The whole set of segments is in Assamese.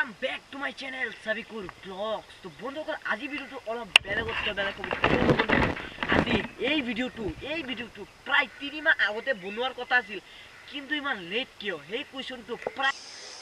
Welcome back to my channel Sabikur Vlogs. তো বন্ধুসকল আজি ভিডিওটো অলপ বেলেগতকৈ বেলেগ হ'ব। আজি এই ভিডিওটো প্ৰায় 3 মাহ আগতে বনোৱাৰ কথা আছিল, কিন্তু ইমান লেট কিয় সেই কোৱেশ্চনটো প্ৰায়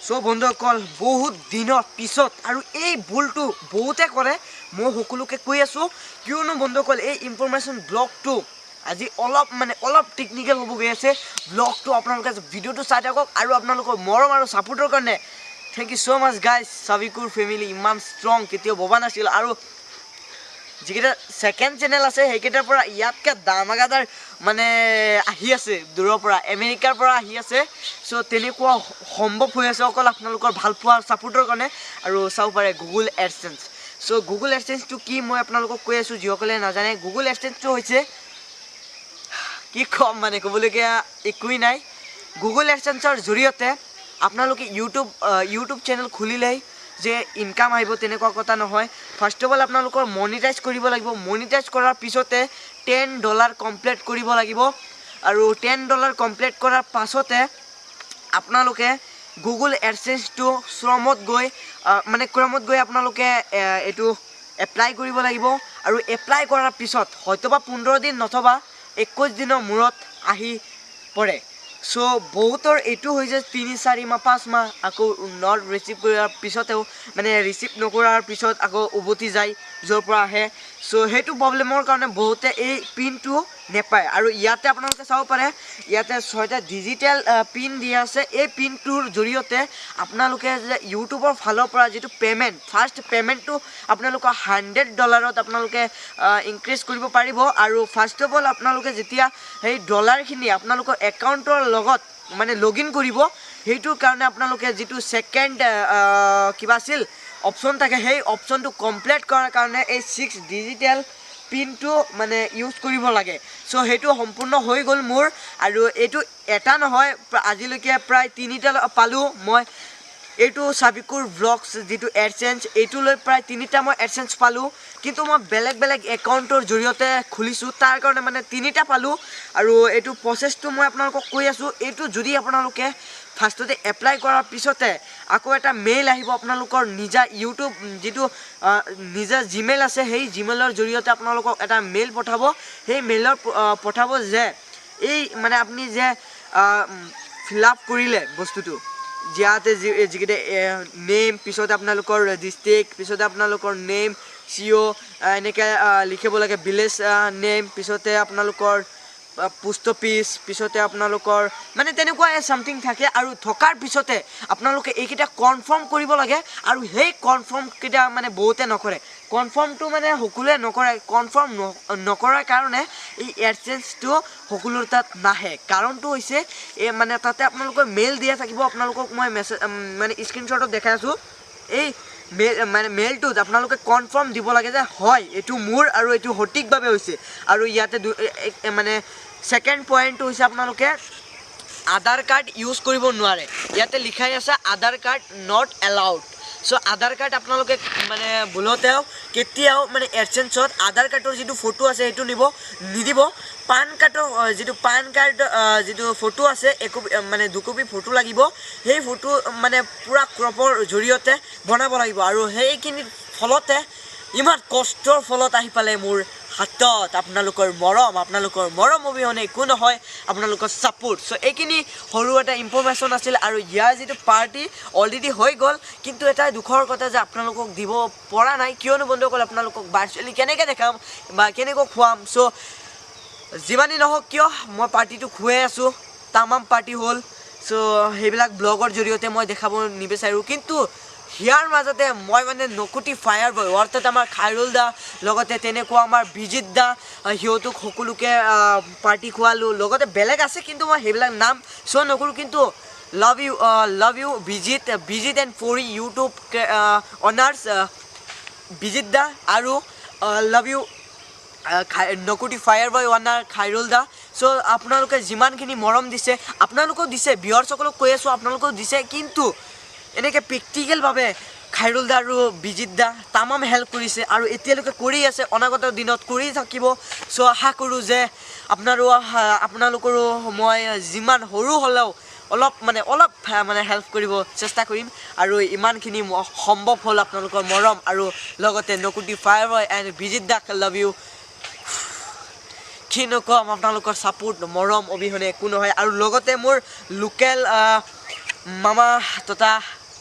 সো বন্ধুসকল বহুত দিনৰ পিছত আৰু এই ভুলটো বহুতে কৰে, মই সকলোকে কৈ আছো কিয়নো বন্ধুসকল এই ইনফৰমেশ্যন ব্লগটো আজি অলপ টেকনিক্যাল হ'ব গৈ আছে। ব্লগটো আপোনালোকে ভিডিওটো চাই থাকক আৰু আপোনালোকৰ মৰম আৰু সাপোৰ্টৰ কাৰণে Thank you so much guys. Sabikur family iman strong ketio boba nasil aru jikita second channel ase heketar pora yatka damagadar mane ahi ase duror pora Americar pora ahi ase so tenekua hombop hoi ase okol apnalokor bhal poa supporter kone aru sau pare Google Adsense. So Google Adsense to ki moi apnalokok koi asu jokole na jane Google Adsense to hoise ki kom mane kobologia ekui nai Google Adsense or joriyote আপোনালোকে ইউটিউব চ্যানেল খুলিলেই যে ইনকাম আহিব তেনেকুৱা কথা নহয়। ফাৰ্স্ট অফ অল আপোনালোকৰ মনিটাইজ কৰিব লাগিব। মনিটাইজ কৰাৰ পিছতে $10 কমপ্লিট কৰিব লাগিব আৰু $10 কমপ্লিট কৰাৰ পাছতে আপোনালোকে গুগল এডসেন্স টু ক্ৰমত গৈ আপোনালোকে এটো এপ্লাই কৰিব লাগিব আৰু এপ্লাই কৰাৰ পিছত হয়তোবা 15 দিন নথবা 21 দিনৰ মূৰত আহি পৰে। So বহুতৰ এটো হৈ যায় 3-4 মাহ 5 মাহ আকৌ নট ৰিসিভ কৰাৰ পিছতেও মানে ৰিসিভ নকৰাৰ পিছত আকৌ উভতি যায় জৰ পৰা আহে। সো হেতু প্ৰবলেমৰ কাৰণে বহুতে এই পিনটো নেপায় আৰু ইয়াতে আপোনালোকে চাব পাৰে ইয়াতে 6টা ডিজিটেল পিন দিয়া আছে। এই পিনটোৰ জৰিয়তে আপোনালোকে যে ইউটিউবৰ ফালৰ পৰা যেটো পেমেন্ট ফাৰ্স্ট পেমেন্টটো আপোনালোকৰ $100ত আপোনালোকে ইনক্ৰিজ কৰিব পাৰিব আৰু ফাৰ্স্ট অফ অল আপোনালোকে যেতিয়া এই ডলাৰখিনি আপোনালোকৰ একাউন্টৰ লগত মানে লগইন কৰিব হেইটোৰ কাৰণে আপোনালোকে যেটো সেকেন্ড কিবা আছিল অপশন থাকে সেই অপশনটো কমপ্লিট কৰাৰ কাৰণে এই 6 ডিজিটেল পিনটো মানে ইউজ কৰিব লাগে। সো হেতু সম্পূৰ্ণ হৈ গল মোৰ আৰু এটো এটা নহয় আজিলৈকে প্ৰায় 3টা পালো মই এটো সাবিকুৰ ব্লগছ যেটো এডসেন্স এটো লৈ প্ৰায় 3টা মই এডসেন্স পালো, কিন্তু মই বেলেগ একাউন্টৰ জৰিয়তে খুলিছো তাৰ কাৰণে মানে 3টা পালো আৰু এটো প্ৰসেসটো মই আপোনালোকক কৈ আছো। এটো যদি আপোনালোকে ফাৰ্স্টতে এপ্লাই কৰাৰ পিছতে আকৌ এটা মেইল আহিব আপোনালোকৰ নিজা ইউটিউব যেটো নিজা জিমেইল আছে সেই জিমেইলৰ জৰিয়তে আপোনালোকক এটা মেইল পঠাব। সেই মেইলৰ পঠাব যে এই মানে আপুনি যে ফিল আপ কৰিলে বস্তুটো যাতে যিকেইটা নেম পিছতে আপোনালোকৰ ডিস্ট্ৰিক্ট পিছতে আপোনালোকৰ নেম সিও এনেকে লিখিব লাগে ভিলেজ নেম পিছতে আপোনালোকৰ পোষ্ট অফিস পিছতে আপোনালোকৰ মানে তেনেকুৱা সামথিং থাকে আৰু থকাৰ পিছতে আপোনালোকে এইকেইটা কনফাৰ্ম কৰিব লাগে আৰু সেই কনফাৰ্ম কেইটা মানে বহুতে নকৰে। কনফাৰ্মটো মানে সকলোৱে নকৰে। কনফাৰ্ম নকৰাৰ কাৰণে এই এডসেন্সটো সকলোৰ তাত নাহে। কাৰণটো হৈছে এই মানে তাতে আপোনালোকৰ মেইল দিয়া থাকিব। আপোনালোকক মই মেছেজ মানে স্ক্ৰিনশ্বটত দেখাই আছো। এই মেইলটোত আপোনালোকে কনফাৰ্ম দিব লাগে যে হয় এটো মোৰ আৰু এটো সঠিকভাৱে হৈছে আৰু ইয়াতে মানে সেকেন্ড পয়েন্টটো হৈছে আপোনালোকে আধাৰ কাৰ্ড ইউজ কৰিব নোৱাৰে। ইয়াতে লিখাই আছে Aadhaar card not allowed. So Aadhaar card আপোনালোকে মানে ভুলতেও কেতিয়াও মানে এডসেন্সত আধাৰ কাৰ্ডৰ যেটো ফটো আছে হেতু নিদিব। পান কাৰ্ডৰ যেটো ফটো আছে মানে 2 কপি ফটো লাগিব। সেই ফটো মানে পুৰা ক্ৰপৰ জৰিয়তে বনাব লাগিব আৰু সেইখিনি ফলতে ইমান কষ্টৰ ফলত আহি পালে মোৰ হাতত আপোনালোকৰ মৰম অবিহনে একো নহয় আপোনালোকৰ সাপোৰ্ট। সো এইখিনি সৰু এটা ইনফৰমেশন আছিল আৰু ইয়াৰ যেটো পাৰ্টি অলৰেডি হৈ গল, কিন্তু এটা দুখৰ কথা যে আপোনালোকক দিব পৰা নাই কিয়নো বন্ধুসকল আপোনালোকক ভাৰ্চুৱেলি কেনেকৈ দেখাম বা কেনেকৈ খুৱাম। সো যিমানি নহওক কিয় মই পাৰ্টিটো খুৱাই আছো, তামাম পাৰ্টি হ'ল। সো সেইবিলাক ব্লগৰ জৰিয়তে মই দেখাব নিবিচাৰো, কিন্তু হিয়াৰ মাজতে মই মানে নকুটি ফায়াৰ বয় অৰ্থাৎ আমাৰ খাইৰুল দা লগতে তেনেকুৱা আমাৰ বিজিত দা হিয়তুক সকলোকে পাৰ্টি খুৱালো। লগতে বেলেগ আছে কিন্তু মই সেইবিলাক নাম শো নকৰো, কিন্তু লাভ ইউ বিজিত এণ্ড ফৰি ইউটিউব অনাৰ্স বিজিত দা আৰু লাভ ইউ নকুটি ফায়াৰ বয় অনাৰ খাইৰুল দা। সো আপোনালোকে যিমানখিনি মৰম দিছে আপোনালোকেও দিছে, ভিউৱাৰ্ছসকলক কৈ আছো আপোনালোকেও দিছে, কিন্তু এনেকে প্ৰেক্টিকেল ভাবে খাইৰুল দা আৰু বিজিত দা তামাম হেল্প কৰিছে আৰু এতিয়ালৈকে কৰি আছে, অনাগত দিনত কৰি থাকিব। সো আশা কৰো যে আপোনালোকৰো মই যিমান সৰু হলেও অলপ মানে হেল্প কৰিব চেষ্টা কৰিম আৰু ইমানখিনি সম্ভৱ হ'ল আপোনালোকৰ মৰম আৰু লগতে নকুটি ফায়াৰ বয় এণ্ড বিজিত দাক লাভ ইউ কি নকম আপোনালোকৰ ছাপোৰ্ট মৰম অবিহনে একো নহয় আৰু লগতে মোৰ লোকেল মামা তথা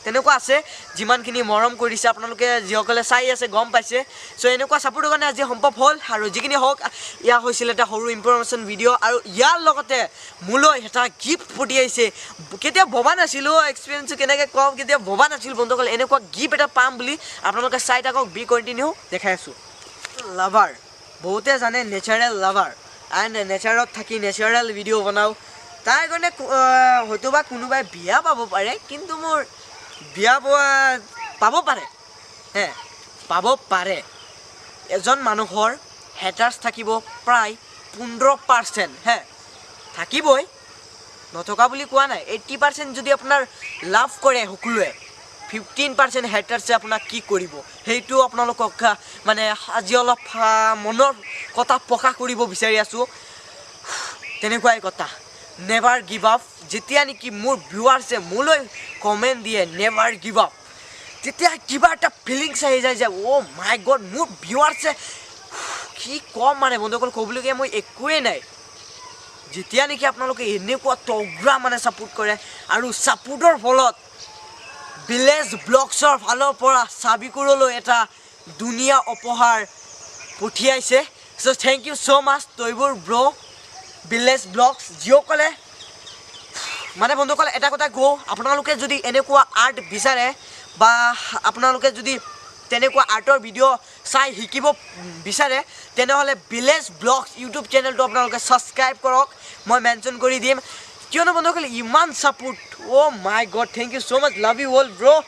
তেনেকুৱা আছে যিমানখিনি মৰম কৰিছে আপোনালোকে যিসকলে চাই আছে গম পাইছে চ' এনেকুৱা ছাপোৰ্টৰ কাৰণে আজি সম্ভৱ হ'ল আৰু যিখিনি হওক ইয়াৰ হৈছিল এটা সৰু ইনফৰমেশ্যন ভিডিঅ' আৰু ইয়াৰ লগতে মোলৈ এটা গিফ্ট পঠিয়াইছে কেতিয়া ভবা নাছিলোঁ এক্সপিৰিয়েঞ্চটো কেনেকৈ কম কেতিয়া ভবা নাছিলোঁ বন্ধুসকল এনেকুৱা গিফ্ট এটা পাম বুলি আপোনালোকে চাই থাকক বি কণ্টিনিউ দেখাই আছোঁ লাভাৰ বহুতে জানে নেচাৰেল লাভাৰ এণ্ড নেচাৰত থাকি নেচাৰেল ভিডিঅ' বনাওঁ তাৰ কাৰণে হয়তো বা কোনোবাই বিয়া পাব পাৰে কিন্তু মোৰ বিয়া পাব পাৰে পাব পাৰে এজন মানুহৰ হেটাৰ্ছ থাকিব প্ৰায় 15% থাকিবই নথকা বুলি কোৱা নাই 80% যদি আপোনাৰ লাভ কৰে সকলোৱে 15% হেটাৰ্ছে আপোনাক কি কৰিব সেইটো আপোনালোকক মানে আজি অলপ মনৰ কথা প্ৰকাশ কৰিব বিচাৰি আছোঁ তেনেকুৱাই কথা নেভাৰ গিভ আপ যেতিয়া নেকি মোৰ ভিউৱাৰ্ছে মোলৈ কমেণ্ট দিয়ে নেভাৰ গিভ আপ তেতিয়া কিবা এটা ফিলিংছ আহি যায় যে অ' মাই গড মোৰ ভিউৱাৰ্ছে কি কম মানে বন্ধুসকল ক'বলগীয়া মই একোৱেই নাই যেতিয়া নেকি আপোনালোকে এনেকুৱা তগৰা মানে ছাপোৰ্ট কৰে আৰু ছাপোৰ্টৰ ফলত ভিলেজ ব্লগছৰ ফালৰ পৰা চাবিকুৰলৈ এটা ধুনীয়া উপহাৰ পঠিয়াইছে so' thank you so' much তৈবোৰ ব্ৰ' ভিলেজ ব্লগছ যিসকলে মানে বন্ধুসকল এটা কথা কওঁ আপোনালোকে যদি এনেকুৱা আৰ্ট বিচাৰে বা আপোনালোকে যদি তেনেকুৱা আৰ্টৰ ভিডিঅ' চাই শিকিব বিচাৰে তেনেহ'লে ভিলেজ ব্লগছ ইউটিউব চেনেলটো আপোনালোকে ছাবস্ক্ৰাইব কৰক মই মেনশ্যন কৰি দিম কিয়নো বন্ধুসকল ইমান support oh' my god thank you so' much love you all bro'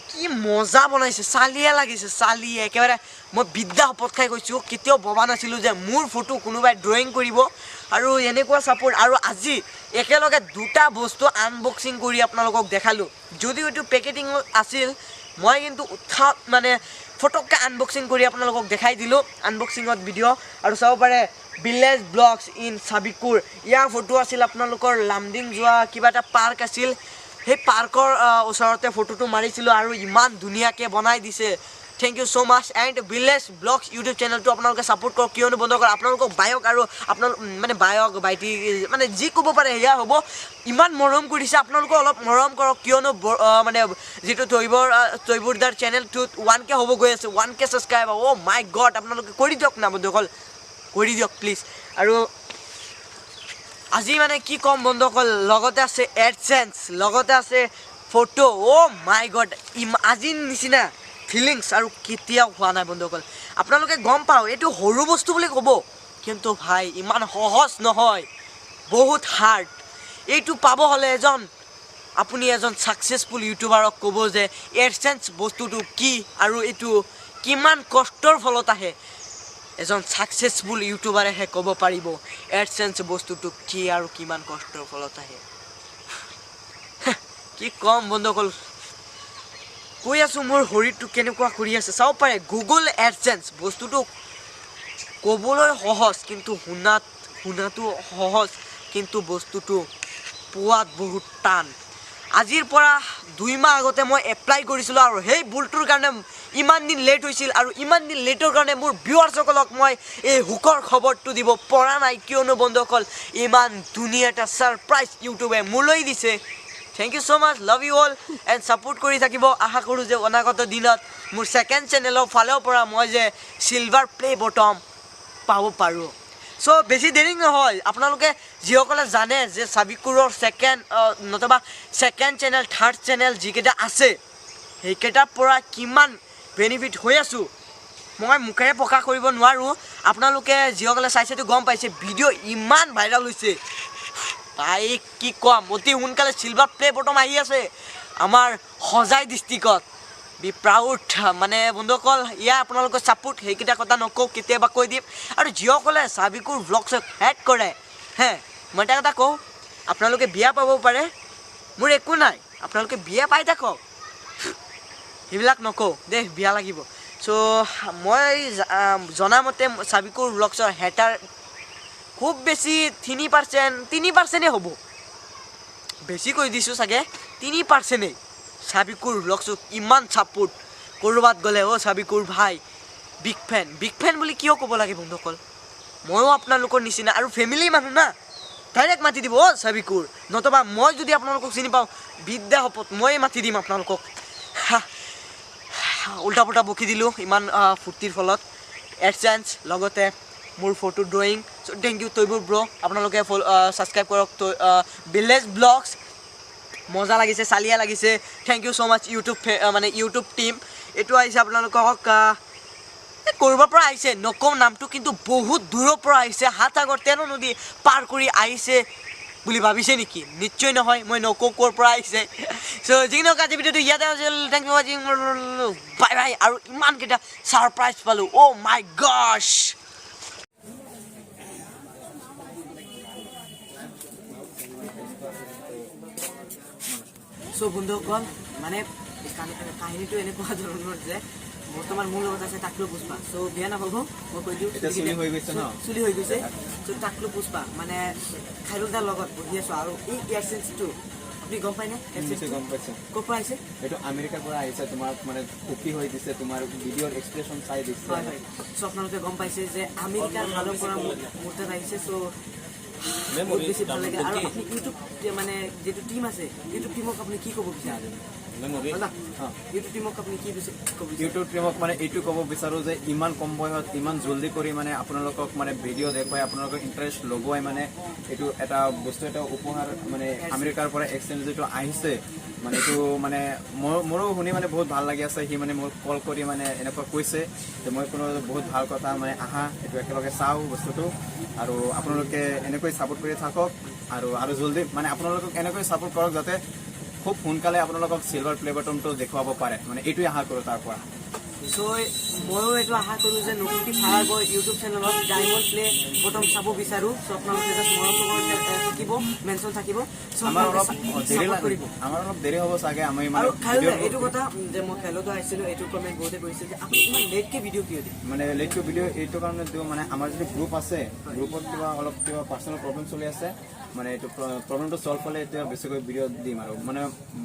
কি মজা বনাইছে চালিয়ে লাগিছে চালিয়ে একেবাৰে মই বিদ্যা শপত খাই কৈছোঁ কেতিয়াও ভবা নাছিলোঁ যে মোৰ ফটো কোনোবাই ড্ৰয়িং কৰিব আৰু এনেকুৱা ছাপোৰ্ট আৰু আজি একেলগে দুটা বস্তু আনবক্সিং কৰি আপোনালোকক দেখালোঁ যদিও এইটো পেকেটিং আছিল মই কিন্তু উৎসাহ মানে ফটককৈ আনবক্সিং কৰি আপোনালোকক দেখাই দিলোঁ আনবক্সিঙত ভিডিঅ' আৰু চাব পাৰে ভিলেজ ব্লগছ ইন চাবিকুৰ ইয়াৰ ফটো আছিল আপোনালোকৰ লামডিং যোৱা কিবা এটা পাৰ্ক আছিল সেই পাৰ্কৰ ওচৰতে ফটোটো মাৰিছিলোঁ আৰু ইমান ধুনীয়াকৈ বনাই দিছে thank you so' much and village blogs YouTube চেনেলটো আপোনালোকে ছাপোৰ্ট কৰক কিয়নো বন্ধুসকল আপোনালোকক বায়ক আৰু আপোনালোক মানে বায়ক বাইটি মানে যি ক'ব পাৰে সেয়া হ'ব ইমান মৰম কৰিছে আপোনালোকে অলপ মৰম কৰক কিয়নো মানে যিটো তৈবুৰদাৰ চেনেলটোত 1K হ'ব গৈ আছে 1K subscriber O' my god আপোনালোকে কৰি দিয়ক না বন্ধুসকল কৰি দিয়ক প্লিজ আৰু আজি মানে কি ক'ম বন্ধুসকল লগতে আছে এডচেন্স লগতে আছে ফটো অ' মাই গড আজিৰ নিচিনা ফিলিংছ আৰু কেতিয়াও হোৱা নাই বন্ধুসকল আপোনালোকে গম পাওঁ এইটো সৰু বস্তু বুলি ক'ব কিন্তু ভাই ইমান সহজ নহয় বহুত হাৰ্ড এইটো পাব হ'লে আপুনি এজন ছাকচেছফুল ইউটিউবাৰক ক'ব যে এডচেন্স বস্তুটো কি আৰু এইটো কিমান কষ্টৰ ফলত আহে এজন ছাকচেছফুল ইউটিউবাৰেহে ক'ব পাৰিব এডচেন্স বস্তুটো কি আৰু কিমান কষ্টৰ ফলত আহে কি ক'ম বন্ধুসকল কৈ আছোঁ মোৰ শৰীৰটো কেনেকুৱা কৰি আছে চাব পাৰে গুগল এডচেন্স বস্তুটো ক'বলৈ সহজ কিন্তু শুনাটো সহজ কিন্তু বস্তুটো পোৱাত বহুত টান আজিৰ পৰা 2 মাহ আগতে মই এপ্লাই কৰিছিলোঁ আৰু সেই ভুলটোৰ কাৰণে ইমান দিন লেট হৈছিল আৰু ইমান দিন লেটৰ কাৰণে মোৰ ভিউৱাৰ্ছসকলক মই এই সুখৰ খবৰটো দিব পৰা নাই কিয়নো বন্ধুসকল ইমান ধুনীয়া এটা ছাৰপ্ৰাইজ ইউটিউবে মোলৈ দিছে thank you so' much love you all and support কৰি থাকিব আশা কৰোঁ যে অনাগত দিনত মোৰ ছেকেণ্ড চেনেলৰ ফালৰ পৰা মই যে চিলভাৰ প্লে বটম পাব পাৰোঁ চ' বেছি দেৰি নহয় আপোনালোকে যিসকলে জানে যে চাবিকুৰৰ নতুবা ছেকেণ্ড চেনেল থাৰ্ড চেনেল যিকেইটা আছে সেইকেইটাৰ পৰা কিমান বেনিফিট হৈ আছোঁ মই মুখেৰে প্ৰকাশ কৰিব নোৱাৰোঁ আপোনালোকে যিসকলে চাইছেতো গম পাইছে ভিডিঅ' ইমান ভাইৰেল হৈছে তাই কি ক'ম অতি সোনকালে চিলভাৰ প্লে বটম আহি আছে আমাৰ সজাই ডিষ্ট্ৰিক্টত বি প্ৰাউড মানে বন্ধুসকল ইয়াৰ আপোনালোকৰ ছাপোৰ্ট সেইকেইটা কথা নকওঁ কেতিয়াবা কৈ দিম আৰু যিসকলে চাবিকুৰ ব্লগছক হেড কৰে মই এটা কথা কওঁ আপোনালোকে বিয়া পাব পাৰে মোৰ একো নাই আপোনালোকে বিয়া পাই থাকক সেইবিলাক নকওঁ দেই বিয়া লাগিব চ' মই জনামতে চাবিকুৰ ব্লগছৰ হেটাৰ খুব বেছি 3%হে হ'ব বেছি কৈ দিছোঁ চাগে 3%। চাবিকুৰ ব্লগছক ইমান ছাপোৰ্ট ক'ৰবাত গ'লে চাবিকুৰ ভাই বিগ ফেন বুলি কিয় ক'ব লাগে বন্ধুসকল? ময়ো আপোনালোকৰ নিচিনা আৰু ফেমিলি মানুহ না, ডাইৰেক্ট মাতি দিব চাবিকুৰ, নতুবা মই যদি আপোনালোকক চিনি পাওঁ বিদ্যা শপত ময়ে মাতি দিম আপোনালোকক। উল্টা পুল্টা বকি দিলোঁ ইমান ফূৰ্তিৰ ফলত। এডচেন্স লগতে মোৰ photo drawing. So' thank you তৈবুৰ ব্ৰ, আপোনালোকে ছাবস্ক্ৰাইব কৰক ভিলেজ ব্লগছ। মজা লাগিছে, চালিয়া লাগিছে। Thank you so' much YouTube team. এইটো আহিছে আপোনালোকক ক'ৰবাৰ পৰা আহিছে নকওঁ নামটো, কিন্তু বহুত দূৰৰ পৰা আহিছে, হাতসাগৰ 13 নদী পাৰ কৰি আহিছে বুলি ভাবিছে নেকি? নিশ্চয় নহয়, মই নকওঁ ক'ৰ পৰা আহিছে। চ' যিখিনি আজি ভিডিঅ'টো ইয়াতে আছিল। থেংক ইউ ৱাচিং, বাই বাই। আৰু ইমানকেইটা ছাৰপ্ৰাইজ পালোঁ, অ' মাই গছ। চ' বন্ধুসকল মানে কাহিনীটো এনেকুৱা ধৰণৰ যে বৰ্তমান মোৰ লগত আছে টাকলু পুষ্পা। চ' বিয়া নাপাব মই কৈ দিওঁ, চুলি হৈ গৈছে। চ' টাকলু পুষ্পা মানে খাইৰুলদাৰ লগত বহি আছোঁ। আৰু এই এডচেন্সটো আপুনি গম পায়নে? গম পাইছোঁ। ক'ৰ পৰা আহিছে? এইটো আমেৰিকাৰ পৰা আহিছে। তোমাৰ মানে সুখী হৈ দিছে, তোমাৰ ভিডিঅ'ৰ এক্সপ্ৰেশ্যন চাই দিছে। হয়। চ' আপোনালোকে গম পাইছে যে আমেৰিকাৰ ফালৰ পৰা মোৰ তাত আহিছে। চ' বহুত বেছি ভাল লাগে। আৰু আপুনি ইউটিউব মানে যিটো টিম আছে, ইউটিউব টিমক আপুনি কি ক'ব বিচাৰে? ইউটিউব টিমক আপুনি কি ক'ব? ইউটিউব টিমক মানে এইটো ক'ব বিচাৰোঁ যে ইমান কম বয়সত ইমান জল্দি কৰি মানে আপোনালোকক মানে ভিডিঅ' দেখুৱাই আপোনালোকৰ ইণ্টাৰেষ্ট লগোৱাই মানে এইটো এটা বস্তু এটা উপহাৰ মানে আমেৰিকাৰ পৰা এক্সচেঞ্জ যিটো আহিছে মানে এইটো মানে মোৰো শুনি মানে বহুত ভাল লাগি আছে। সি মানে মোক কল কৰি মানে এনেকুৱা কৈছে যে মই কোনো বহুত ভাল কথা মানে আহা এইটো একেলগে চাওঁ বস্তুটো। আৰু আপোনালোকে এনেকৈ ছাপোৰ্ট কৰি থাকক আৰু জল্দি মানে আপোনালোকক এনেকৈ ছাপোৰ্ট কৰক যাতে খুব সোনকালে আপোনালোকক চিলভাৰ প্লে বাটনটো দেখুৱাব পাৰে, মানে এইটোৱে আশা কৰোঁ তাৰ পৰা। চ' ময়ো এইটো আশা কৰোঁ যে নতুনকৈ ফায়াৰ ইউটিউব চেনেলত ডায়মণ্ড প্লে বটন চাব বিচাৰোঁ। চ' আপোনালোকে জাষ্ট থাকিব, মেনশ্যন থাকিব। আমাৰ অলপ দেৰি হ'ব চাগে। আমি আৰু এইটো কথা যে মই খেলতো আহিছিলোঁ, এইটো কমেণ্ট বহুতে কৰিছে যে আপুনি ইমান লেটকৈ ভিডিঅ' কিয় দিয়ে? মানে লেটকৈ ভিডিঅ' এইটো কাৰণে দিওঁ মানে আমাৰ যিটো গ্ৰুপ আছে, গ্ৰুপত কিবা পাৰ্চনেল প্ৰব্লেম চলি আছে। মানে এইটো প্ৰব্লেমটো ছল্ভ হ'লে এতিয়া বেছিকৈ ভিডিঅ' দিম। আৰু মানে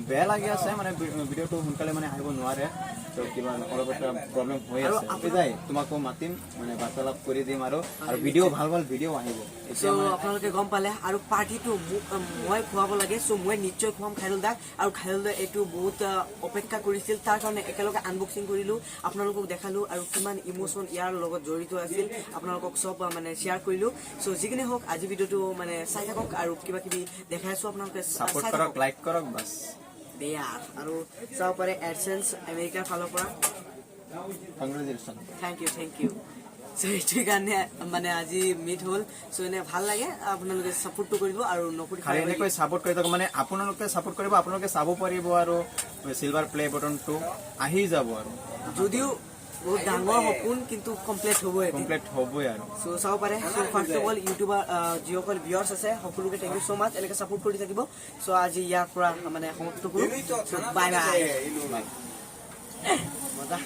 বেয়া লাগি আছে মানে ভিডিঅ'টো সোনকালে মানে আহিব নোৱাৰে। ত' কিবা অলপ এটা প্ৰব্লেম হৈ আছে, যায় তোমাকো মাতিম মানে বাৰ্তালাপ কৰি দিম। আৰু ভিডিঅ' ভাল ভিডিঅ' আহিব। চ' আপোনালোকে গম পালে। আৰু পাৰ্টিটো মোক মই খুৱাব লাগে। চ' মই নিশ্চয় খুৱাম খাইৰুলদাক। আৰু খাইৰুলদাই এইটো বহুত অপেক্ষা কৰিছিল, তাৰ কাৰণে একেলগে আনবক্সিং কৰিলোঁ, আপোনালোকক দেখালোঁ। আৰু কিমান ইম'চন ইয়াৰ লগত জড়িত আছিল আপোনালোকক চব মানে শ্বেয়াৰ কৰিলোঁ। চ' যিখিনি হওক আজি ভিডিঅ'টো মানে চাই থাকক আৰু কিবা কিবি দেখাই আছোঁ আপোনালোকে ছাপোৰ্ট কৰক, লাইক কৰক বাছ। আৰু চাব পাৰে এডচেন্স আমেৰিকাৰ ফালৰ পৰা। কংগ্ৰেচুলেশ্যন। Thank U. চ' এইটোৰ কাৰণে মানে আজি মিট হ'ল। চ' এনে ভাল লাগে, আপোনালোকে ছাপোৰ্টটো কৰিব আৰু নকৰি এনেকৈ ছাপোৰ্ট কৰি থাকক। মানে আপোনালোকে ছাপোৰ্ট কৰিব, আপোনালোকে চাব পাৰিব আৰু চিলভাৰ প্লে বটনটো আহি যাব। আৰু যদিও বহুত ডাঙৰ সপোন কিন্তু কমপ্লিট হ'বই আৰু চ' চাব পাৰে। চ' ফাৰ্ষ্ট অফ অল ইউটিউবাৰ যিসকল ভিউৱাৰ্ছ আছে সকলোকে থেংক ইউ ছ' মাছ, এনেকৈ ছাপোৰ্ট কৰি থাকিব। চ' আজি ইয়াৰ পৰা মানে সমাপ্ত কৰোঁ। Bye bye. মজা।